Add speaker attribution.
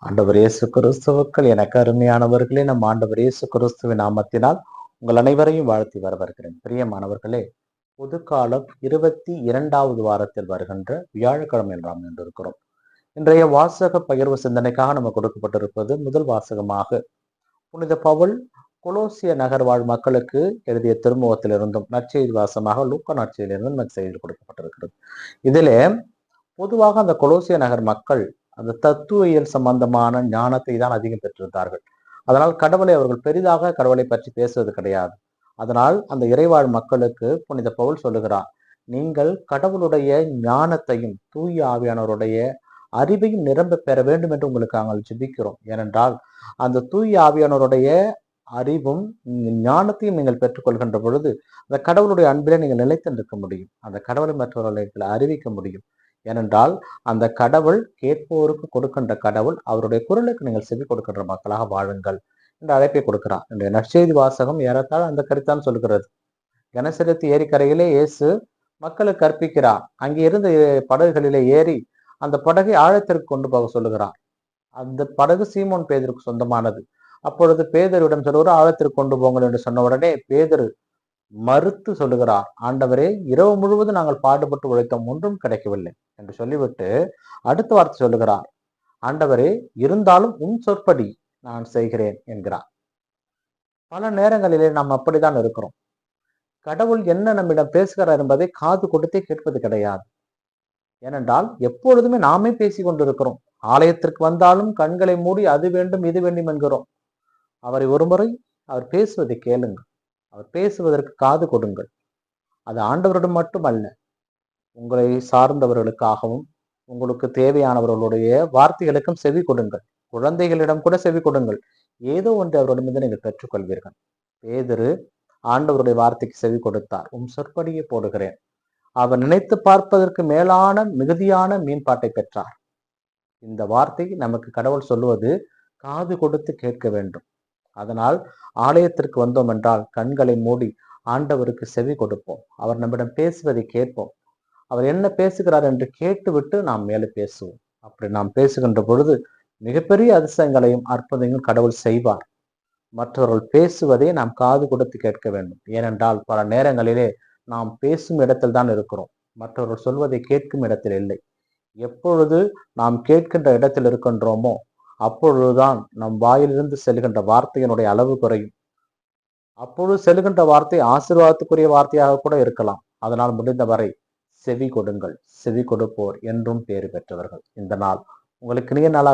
Speaker 1: ஆண்டவர் இயேசு கிறிஸ்துவுக்கள் எனக்கு அருமையானவர்களே, நம் ஆண்டவர் இயேசு கிறிஸ்துவின் நாமத்தினால் உங்கள் அனைவரையும் வாழ்த்தி வரவேற்கிறேன். பிரியமானவர்களே, பொதுக்காலம் 22வது வாரத்தில் வருகின்ற வியாழக்கிழமை நாம் இருக்கிறோம். இன்றைய வாசக பகிர்வு சிந்தனைக்காக நமக்கு கொடுக்கப்பட்டிருப்பது முதல் வாசகமாக புனித பவுல் கொலோசிய நகர் வாழ் மக்களுக்கு எழுதிய திருமுகத்திலிருந்தும் நற்செய்தி வாசமாக லூக்கா நற்செய்தியிலிருந்தும் நமக்கு செய்தி கொடுக்கப்பட்டிருக்கிறது. இதிலே பொதுவாக அந்த கொலோசிய நகர் மக்கள் அந்த தத்துவியல் சம்பந்தமான ஞானத்தை தான் அதிகம் பெற்றிருந்தார்கள். அதனால் கடவுளை பற்றி பேசுவது கிடையாது. அதனால் அந்த இறைவாழ் மக்களுக்கு புனித பவுல் சொல்லுகிறார், நீங்கள் கடவுளுடைய ஞானத்தையும் தூய ஆவியானவருடைய அறிவையும் நிரம்ப பெற வேண்டும் என்று உங்களுக்கு நாங்கள் ஜெபிக்கிறோம். ஏனென்றால் அந்த தூய ஆவியானவருடைய அறிவும் ஞானத்தையும் நீங்கள் பெற்றுக்கொள்கின்ற பொழுது அந்த கடவுளுடைய அன்பிலே நீங்கள் நிலைத்து நிற்க முடியும். அந்த கடவுளை மற்றவர்களுக்கு அறிவிக்க முடியும். ஏனென்றால் அந்த கடவுள் கேட்போருக்கு கொடுக்கின்ற கடவுள், அவருடைய குரலுக்கு நீங்கள் செவி கொடுக்கின்ற மக்களாக வாழுங்கள் என்ற அழைப்பை கொடுக்கிறார். இந்த நற்செய்தி வாசகம் ஏறத்தாழ அந்த கருத்தான் சொல்கிறது. கனசரத்து ஏரிக்கரையிலே இயேசு மக்களுக்கு கற்பிக்கிறார். அங்கே இருந்த படகுகளிலே ஏறி அந்த படகை ஆழத்திற்கு கொண்டு போக சொல்லுகிறார். அந்த படகு சீமோன் பேதருக்கு சொந்தமானது. அப்பொழுது பேதரிடம் சொல்லுகிறார், ஆழத்திற்கு கொண்டு போங்கள் என்று சொன்ன உடனே பேதரு மறுத்து சொல்லுகிறார், ஆண்டவரே, இரவு முழுவதும் நாங்கள் பாடுபட்டு உழைத்தோம், ஒன்றும் கிடைக்கவில்லை என்று சொல்லிவிட்டு அடுத்த வார்த்தை சொல்லுகிறார், ஆண்டவரே, இருந்தாலும் உன் சொற்படி நான் செய்கிறேன் என்கிறார். பல நேரங்களிலே நாம் அப்படித்தான் இருக்கிறோம். கடவுள் என்ன நம்மிடம் பேசுகிறார் என்பதை காது கொடுத்தே கேட்பது கிடையாது. ஏனென்றால் எப்பொழுதுமே நாமே பேசிக் கொண்டிருக்கிறோம். ஆலயத்திற்கு வந்தாலும் கண்களை மூடி அது வேண்டும் இது வேண்டும் என்கிறோம். அவரை ஒருமுறை அவர் பேசுவதை கேளுங்கள். அவர் பேசுவதற்கு காது கொடுங்கள். அது ஆண்டவரிடம் மட்டுமல்ல, உங்களை சார்ந்தவர்களுக்காகவும் உங்களுக்கு தேவையானவர்களுடைய வார்த்தைகளுக்கும் செவி கொடுங்கள். குழந்தைகளிடம் கூட செவி கொடுங்கள். ஏதோ ஒன்று அவரிடமிருந்து நீங்கள் பெற்றுக்கொள்வீர்கள். பேதுரு ஆண்டவருடைய வார்த்தைக்கு செவி கொடுத்தார். சொற்படியே போடுகிறேன். அவர் நினைத்து பார்ப்பதற்கு மேலான மிகுதியான மீன்பாட்டை பெற்றார். இந்த வார்த்தை நமக்கு கடவுள் சொல்லுவது காது கொடுத்து கேட்க வேண்டும். அதனால் ஆலயத்திற்கு வந்தோம் என்றால் கண்களை மூடி ஆண்டவருக்கு செவி கொடுப்போம். அவர் நம்மிடம் பேசுவதை கேட்போம். அவர் என்ன பேசுகிறார் என்று கேட்டுவிட்டு நாம் மேலே பேசுவோம். அப்படி நாம் பேசுகின்ற பொழுது மிகப்பெரிய அதிசயங்களையும் அற்புதங்களையும் கடவுள் செய்வார். மற்றவர்கள் பேசுவதை நாம் காது கொடுத்து கேட்க வேண்டும். ஏனென்றால் பல நேரங்களிலே நாம் பேசும் இடத்தில் தான் இருக்கிறோம், மற்றவர்கள் சொல்வதை கேட்கும் இடத்தில் இல்லை. எப்பொழுது நாம் கேட்கின்ற இடத்தில் இருக்கின்றோமோ அப்பொழுதுதான் நம் வாயிலிருந்து செல்கின்ற வார்த்தையினுடைய அளவு குறையும். அப்பொழுது செல்கின்ற வார்த்தை ஆசீர்வாதத்துக்குரிய வார்த்தையாக கூட இருக்கலாம். அதனால் முடிந்தவரை செவி கொடுங்கள். செவி கொடுப்போர் என்றும் பேறு பெற்றவர்கள். இந்த நாள் உங்களுக்கு இனிய நாளாக